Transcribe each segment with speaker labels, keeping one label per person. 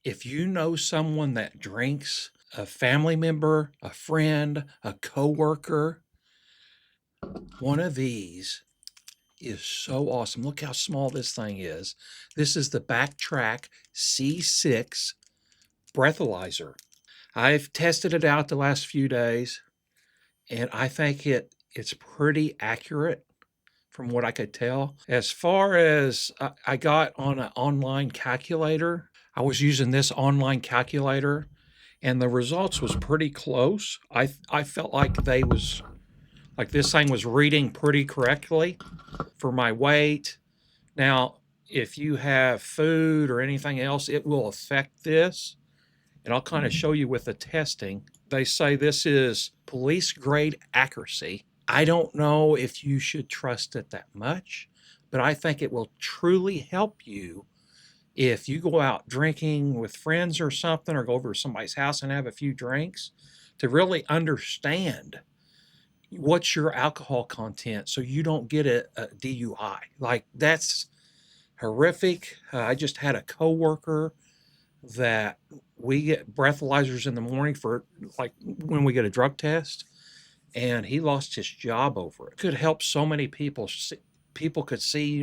Speaker 1: If you know someone that drinks, a family member, a friend, a coworker, one of these is so awesome. Look how small this thing is. This is the Backtrack C6 breathalyzer. I've tested it out the last few days, and I think it's pretty accurate from what I could tell. As far as I got on an online calculator, I was using this online calculator, and the results was pretty close. I felt like this thing was reading pretty correctly for my weight. Now, if you have food or anything else, it will affect this. And I'll kind of show you with the testing. They say this is police grade accuracy. I don't know if you should trust it that much, but I think it will truly help you if you go out drinking with friends or something, or go over to somebody's house and have a few drinks, to really understand what's your alcohol content so you don't get a DUI. Like, that's horrific. I just had a coworker that we get breathalyzers in the morning for, like, when we get a drug test, and he lost his job over it. Could help so many people. People could see,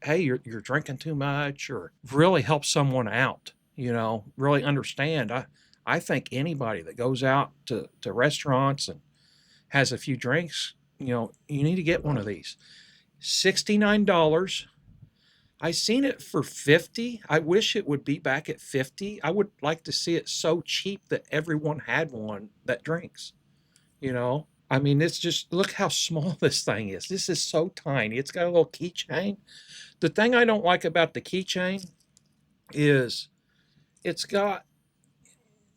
Speaker 1: hey, you're drinking too much, or really help someone out, really understand. I think anybody that goes out to restaurants and has a few drinks, you need to get one of these. $69. I seen it for 50. I wish it would be back at 50. I would like to see it so cheap that everyone had one that drinks. I mean, it's just, look how small this thing is. This is so tiny. It's got a little keychain. The thing I don't like about the keychain is it's got,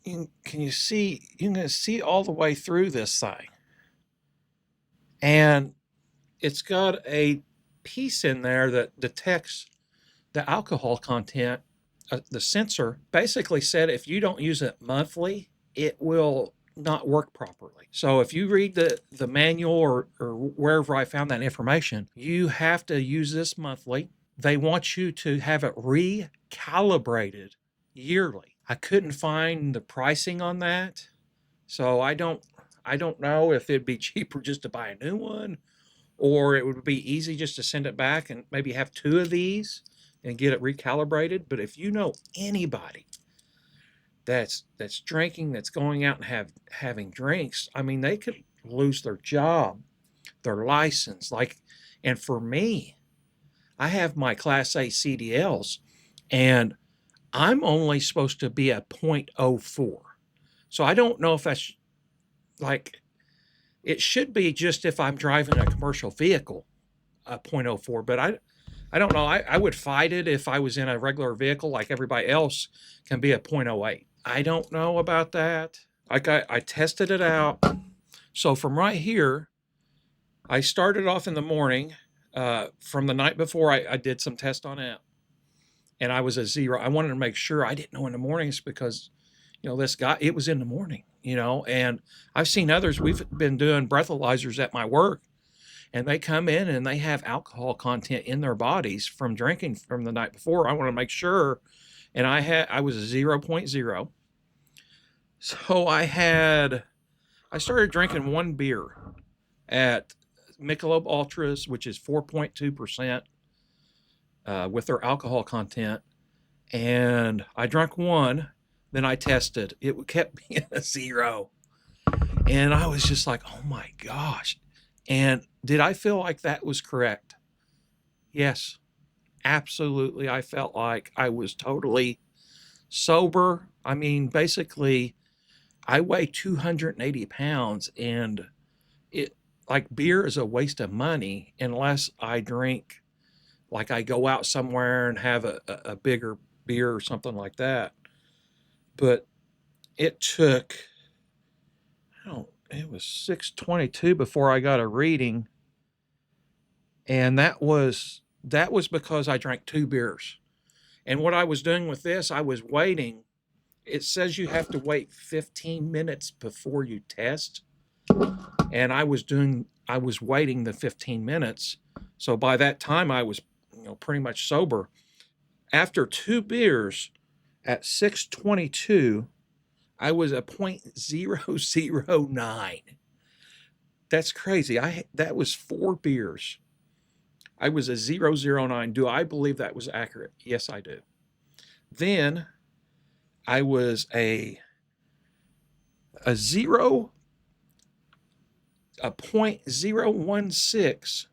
Speaker 1: can you see, you can see all the way through this thing. And it's got a piece in there that detects the alcohol content. The sensor basically said if you don't use it monthly, it will not work properly. So if you read the manual or wherever I found that information, you have to use this monthly. They want you to have it recalibrated yearly. I couldn't find the pricing on that, so I don't know if it'd be cheaper just to buy a new one, or it would be easy just to send it back and maybe have two of these and get it recalibrated. But if you know anybody that's drinking, that's going out and having drinks, I mean, they could lose their job, their license. And for me, I have my Class A CDLs, and I'm only supposed to be a .04. So I don't know if that's, like, it should be just if I'm driving a commercial vehicle, a .04, but I don't know. I would fight it if I was in a regular vehicle, like everybody else can be a .08. I don't know about that. I tested it out. So from right here, I started off in the morning. From the night before, I did some tests on it, and I was a 0. I wanted to make sure. I didn't know in the mornings because, this guy, it was in the morning, and I've seen others. We've been doing breathalyzers at my work, and they come in and they have alcohol content in their bodies from drinking from the night before. I want to make sure. And I was a 0.0. So I started drinking one beer at Michelob Ultras, which is 4.2% with their alcohol content. And I drank one, then I tested. It kept being a 0. And I was just like, oh my gosh. And did I feel like that was correct? Yes, absolutely. I felt like I was totally sober. I mean, basically, I weigh 280 pounds, and beer is a waste of money unless I drink, like I go out somewhere and have a bigger beer or something like that. But it took, it was 6:22 before I got a reading, and that was because I drank 2 beers. And what I was doing with this, I was waiting. It says you have to wait 15 minutes before you test, and I was waiting the 15 minutes. So by that time I was, pretty much sober. After 2 beers, at 6:22, I was a 0.009. That's crazy. That was 4 beers. I was a 009. Do I believe that was accurate? Yes, I do. Then I was a 0, a 0.016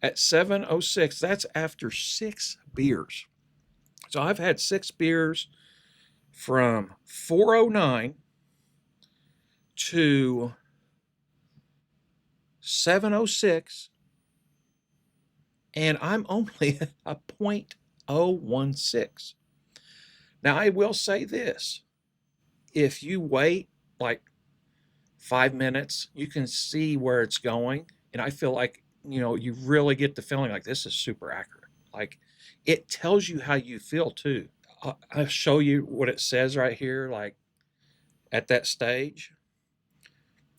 Speaker 1: at 7:06. That's after 6 beers. So I've had 6 beers from 4:09 to 7:06, and I'm only a 0.016. Now, I will say this. If you wait like 5 minutes, you can see where it's going. And I feel like, you really get the feeling like this is super accurate. Like, it tells you how you feel too. I'll show you what it says right here, like at that stage.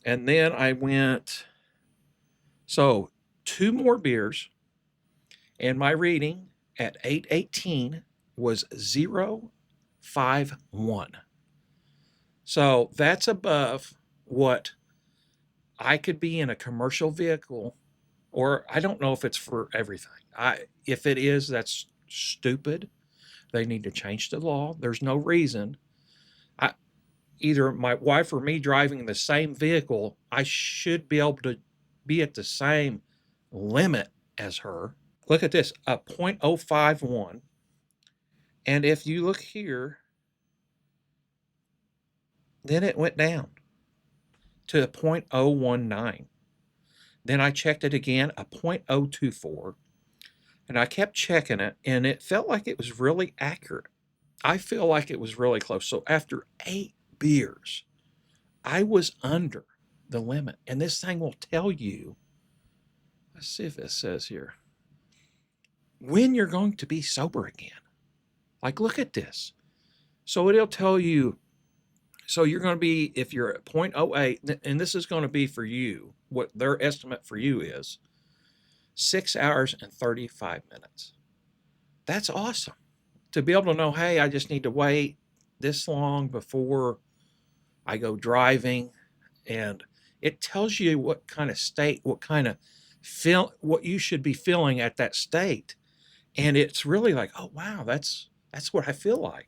Speaker 1: And then I went, so 2 more beers, and my reading at 8:18 was 0.51. So that's above what I could be in a commercial vehicle, or I don't know if it's for everything. If it is, that's stupid. They need to change the law. There's no reason. Either my wife or me driving the same vehicle, I should be able to be at the same limit as her. Look at this, a 0.051. And if you look here, then it went down to a 0.019. Then I checked it again, a 0.024. And I kept checking it, and it felt like it was really accurate. I feel like it was really close. So after 8 beers, I was under the limit. And this thing will tell you, let's see if it says here, when you're going to be sober again. Like, look at this. So it'll tell you, so you're going to be, if you're at 0.08, and this is going to be for you, what their estimate for you is, 6 hours and 35 minutes. That's awesome. To be able to know, hey, I just need to wait this long before I go driving. And it tells you what kind of state, what kind of what you should be feeling at that state. And it's really like, oh, wow, that's what I feel like.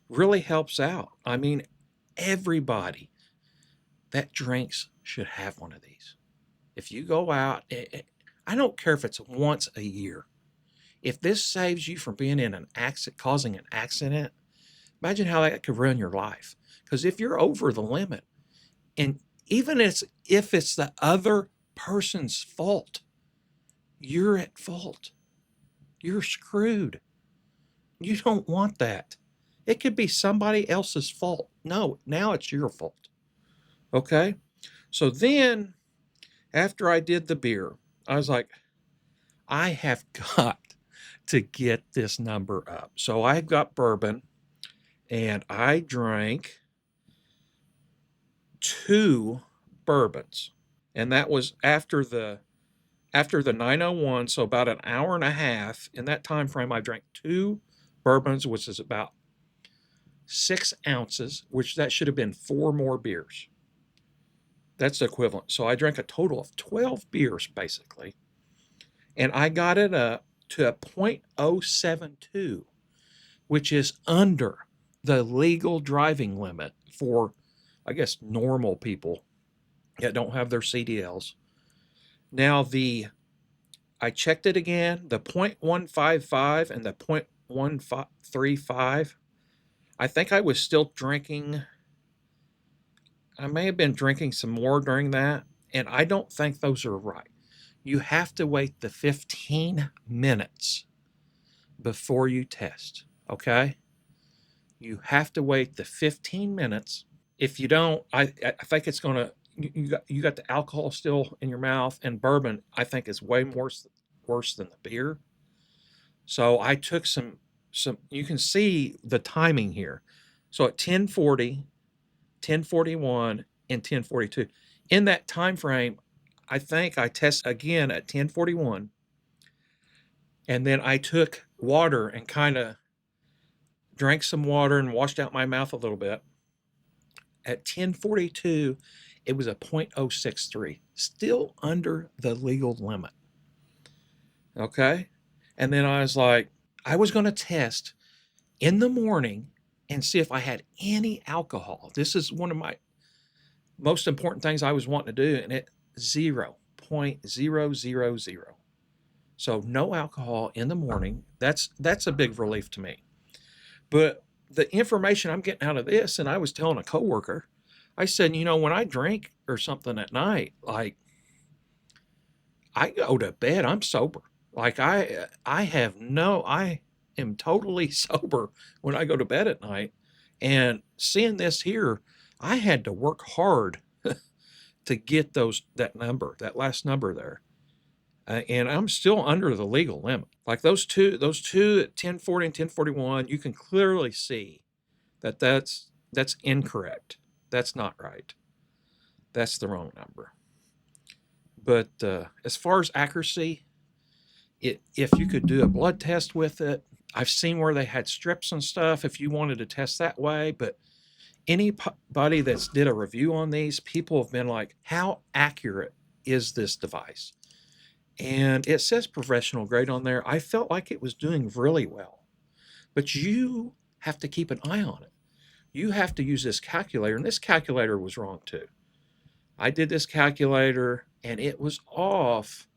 Speaker 1: Really helps out. I mean, everybody that drinks should have one of these. If you go out, I don't care if it's once a year. If this saves you from being in an accident, causing an accident, imagine how that could ruin your life. Because if you're over the limit, and even if it's the other person's fault, you're at fault. You're screwed. You don't want that. It could be somebody else's fault. No, now it's your fault. Okay? So then, after I did the beer, I was like, I have got to get this number up. So I got bourbon, and I drank 2 bourbons. And that was after the 901, so about an hour and a half. In that time frame, I drank 2 bourbons, which is about 6 ounces, which that should have been 4 more beers. That's the equivalent. So I drank a total of 12 beers, basically. And I got it up to a 0.072, which is under the legal driving limit for, I guess, normal people that don't have their CDLs. Now, I checked it again, the 0.155 and the 0.135. I think I was still drinking. I may have been drinking some more during that, and I don't think those are right. You have to wait the 15 minutes before you test, okay? You have to wait the 15 minutes. If you don't, I think it's going to, you got the alcohol still in your mouth, and bourbon, I think, is way worse than the beer. So I took some, you can see the timing here. So at 10:40, 10:41, and 10:42. In that time frame, I think I tested again at 10:41, and then I took water and kind of drank some water and washed out my mouth a little bit. At 10:42, it was a 0.063, still under the legal limit. Okay? And then I was like, I was going to test in the morning and see if I had any alcohol. This is one of my most important things I was wanting to do, and it 0.000. So no alcohol in the morning. That's a big relief to me. But the information I'm getting out of this, and I was telling a coworker, I said, when I drink or something at night, like I go to bed, I'm sober. Like I am totally sober when I go to bed at night. And seeing this here, I had to work hard to get that last number there. And I'm still under the legal limit. Like those two at 1040 and 1041, you can clearly see that's incorrect. That's not right. That's the wrong number. But as far as accuracy, if you could do a blood test with it, I've seen where they had strips and stuff if you wanted to test that way. But anybody that's did a review on these, people have been like, how accurate is this device? And it says professional grade on there. I felt like it was doing really well. But you have to keep an eye on it. You have to use this calculator, and this calculator was wrong too. I did this calculator, and it was off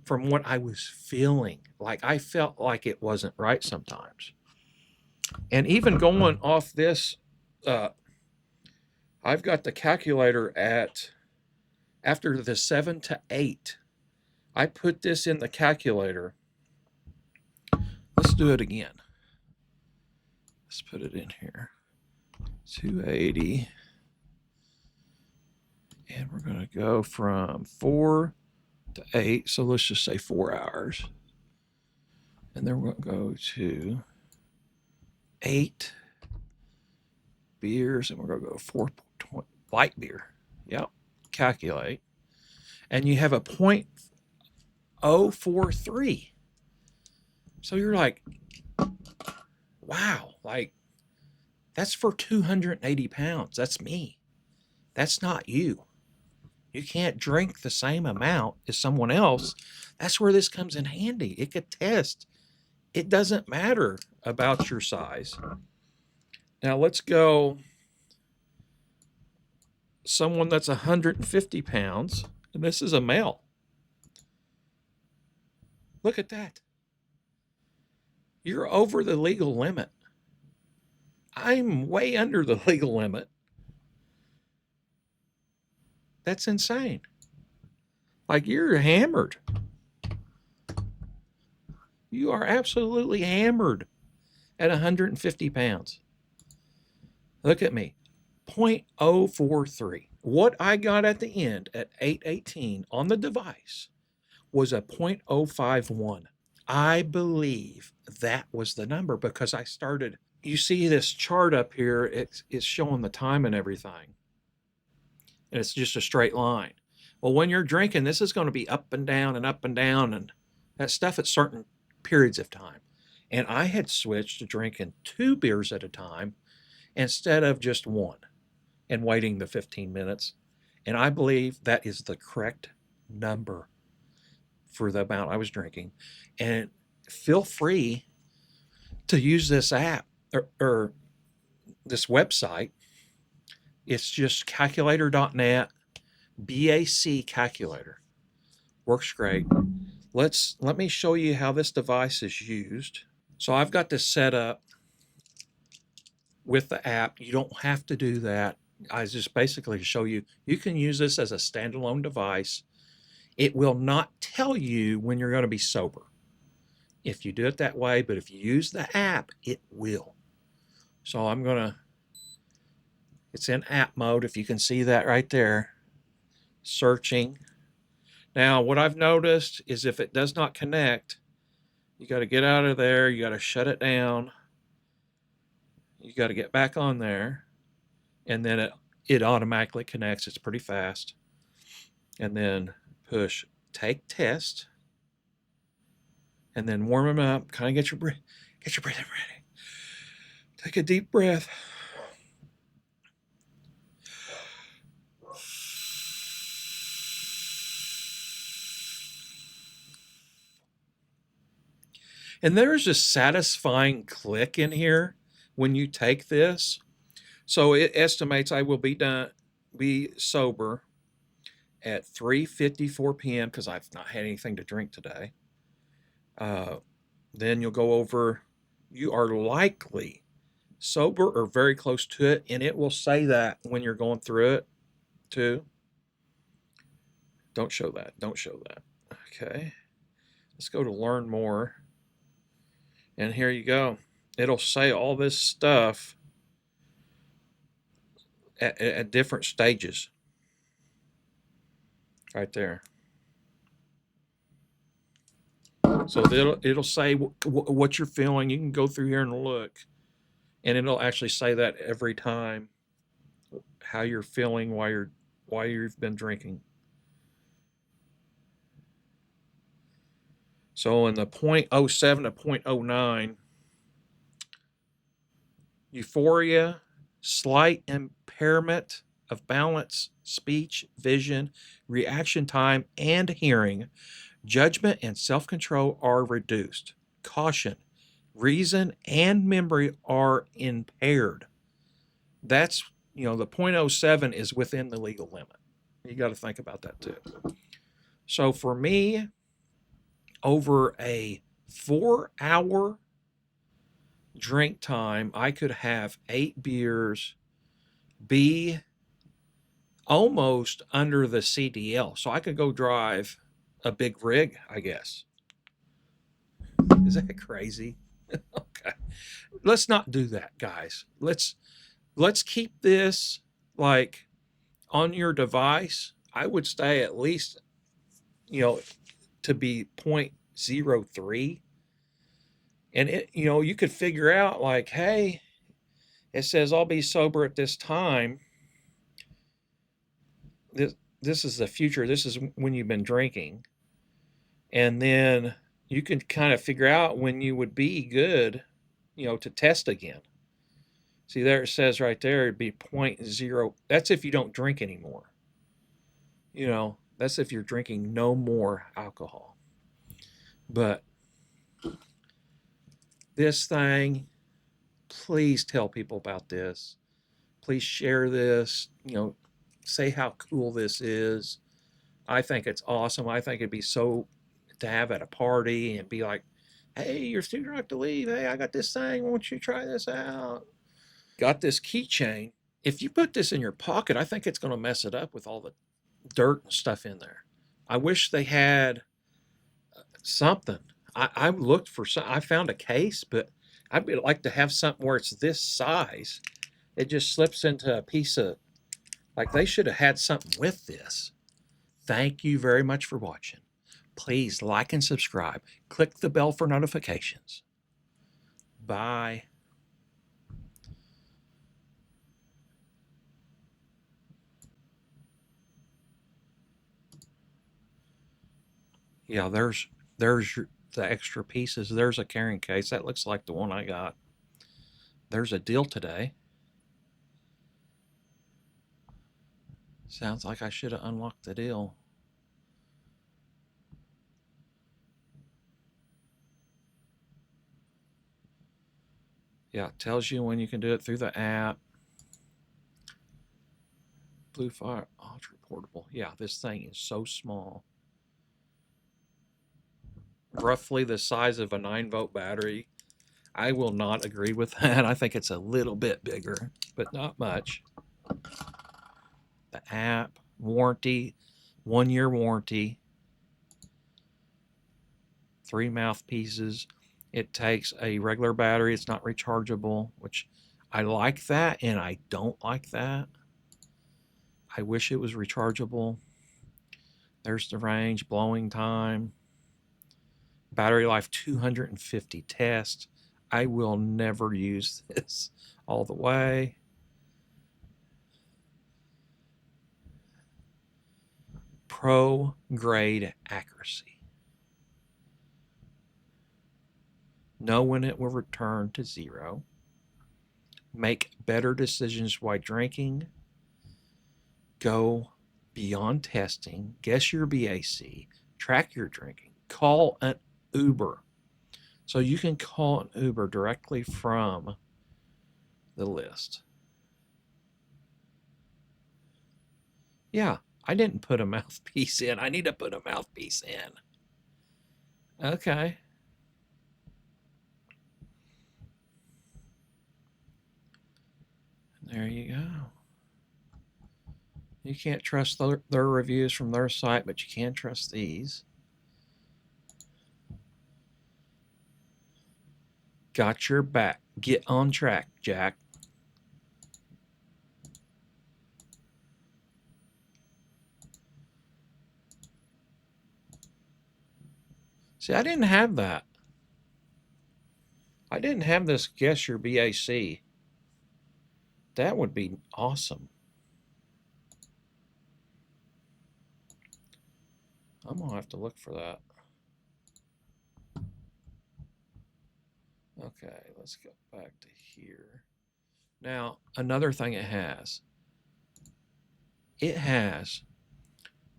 Speaker 1: from what I was feeling. Like I felt like it wasn't right sometimes. And even going off this, I've got the calculator at, after the 7 to 8, I put this in the calculator. Let's do it again. Let's put it in here. 280. And we're going to go from 4 to 8. So let's just say 4 hours. And then we're going to go to 8 beers. And we're going to go 4.20 light beer. Yep. Calculate. And you have a 0.043. So you're like, wow, like that's for 280 pounds. That's me. That's not you. You can't drink the same amount as someone else. That's where this comes in handy. It could test. It doesn't matter about your size. Now let's go someone that's 150 pounds, and this is a male. Look at that. You're over the legal limit. I'm way under the legal limit. That's insane. Like you're hammered. You are absolutely hammered at 150 pounds. Look at me. 0.043. What I got at the end at 8:18 on the device was a 0.051. I believe that was the number because I started. You see this chart up here, it's showing the time and everything. And it's just a straight line. Well, when you're drinking, this is going to be up and down and up and down and that stuff at certain periods of time. And I had switched to drinking 2 beers at a time instead of just one and waiting the 15 minutes. And I believe that is the correct number for the amount I was drinking. And feel free to use this app or this website. It's just calculator.net, BAC calculator. Works great. Let me show you how this device is used. So I've got this set up with the app. You don't have to do that. I just basically show you, you can use this as a standalone device. It will not tell you when you're going to be sober if you do it that way, but if you use the app, it will. So it's in app mode, if you can see that right there. Searching. Now, what I've noticed is if it does not connect, you got to get out of there. You got to shut it down. You got to get back on there. And then it automatically connects. It's pretty fast. And then push take test. And then warm them up. Kind of get your breathing ready. Take a deep breath. And there's a satisfying click in here when you take this. So it estimates I will be sober at 3:54 p.m. because I've not had anything to drink today. Then you'll go over, you are likely sober or very close to it, and it will say that when you're going through it too. Don't show that. Don't show that. Okay. Let's go to learn more. And here you go. It'll say all this stuff at different stages. Right there. So it'll say what you're feeling. You can go through here and look, and it'll actually say that every time how you're feeling why you've been drinking. So in the 0.07 to 0.09, euphoria, slight impairment of balance, speech, vision, reaction time, and hearing, judgment and self-control are reduced. Caution, reason and memory are impaired. That's, the 0.07 is within the legal limit. You got to think about that too. So for me, over a 4-hour drink time, I could have 8 beers, be almost under the CDL. So I could go drive a big rig, I guess. Is that crazy? Okay. Let's not do that, guys. Let's keep this like on your device. I would stay at least, to be 0.03. And you could figure out like, hey, it says I'll be sober at this time. This is the future. This is when you've been drinking. And then you can kind of figure out when you would be good, to test again. See, there it says right there, it'd be 0.0. That's if you don't drink anymore. That's if you're drinking no more alcohol. But this thing, please tell people about this. Please share this, say how cool this is. I think it's awesome. I think it'd be so to have at a party and be like, hey, you're too drunk to leave. Hey, I got this thing. Won't you try this out? Got this keychain. If you put this in your pocket, I think it's going to mess it up with all the dirt and stuff in there. I wish they had something. I looked for some. I found a case, but I'd like to have something where it's this size. It just slips into a piece of, like they should have had something with this. Thank you very much for watching. Please like and subscribe. Click the bell for notifications. Bye. Yeah, there's the extra pieces. There's a carrying case. That looks like the one I got. There's a deal today. Sounds like I should have unlocked the deal. Yeah, it tells you when you can do it through the app. Blue Fire Ultra Portable. Yeah, this thing is so small. Roughly the size of a 9-volt battery. I will not agree with that. I think it's a little bit bigger, but not much. The app, warranty, 1-year warranty, 3 mouthpieces. It takes a regular battery. It's not rechargeable, which I like that and I don't like that. I wish it was rechargeable. There's the range, blowing time, battery life 250 tests. I will never use this all the way. Pro grade accuracy. Know when it will return to 0. make better decisions while drinking, go beyond testing, guess your BAC, track your drinking, call an Uber. So you can call an Uber directly from the list. Yeah, I didn't put a mouthpiece in. I need to put a mouthpiece in. Okay. There you go. You can't trust their reviews from their site, but you can trust these. Got your back. Get on track, Jack. See, I didn't have that. I didn't have this guess your BAC. That would be awesome. I'm going to have to look for that. Okay, let's go back to here. Now, another thing it has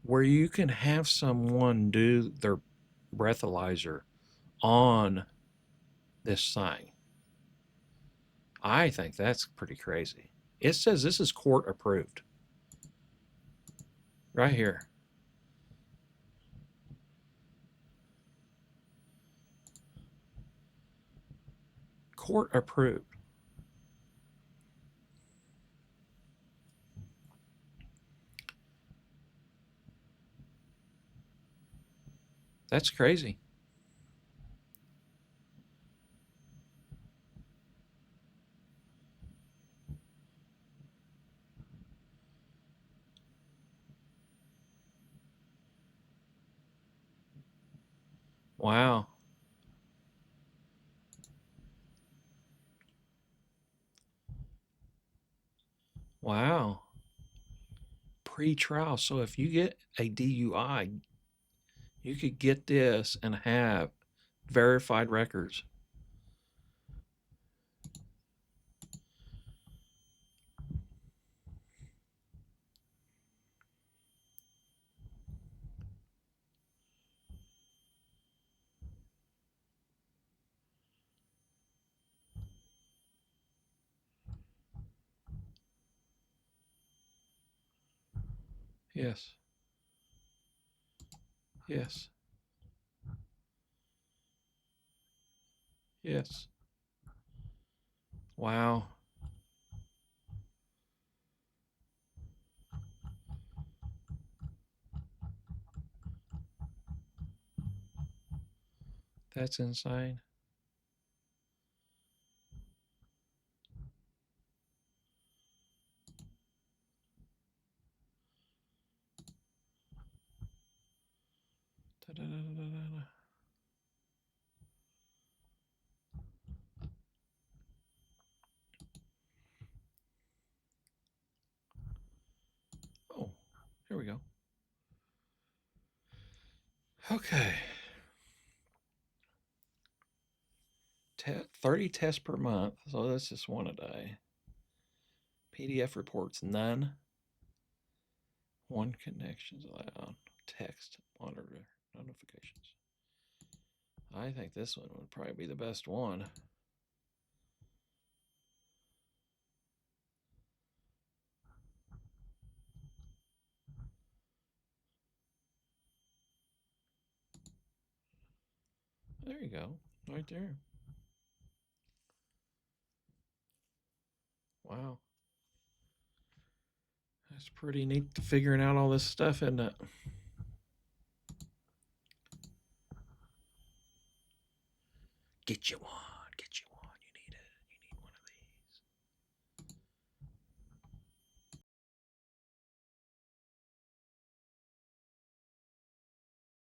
Speaker 1: where you can have someone do their breathalyzer on this thing. I think that's pretty crazy. It says this is court approved. Right here. Court approved. That's crazy. Wow. Wow. Pre-trial. So if you get a DUI, you could get this and have verified records. Yes. Yes. Yes. Wow. That's insane. Da-da-da-da-da-da. Oh, here we go. Okay. 30 tests per month. So that's just one a day. PDF reports none. One connections allowed. Text monitor notifications. I think this one would probably be the best one. There you go. Right there. Wow. That's pretty neat to figuring out all this stuff, isn't it? Get you one.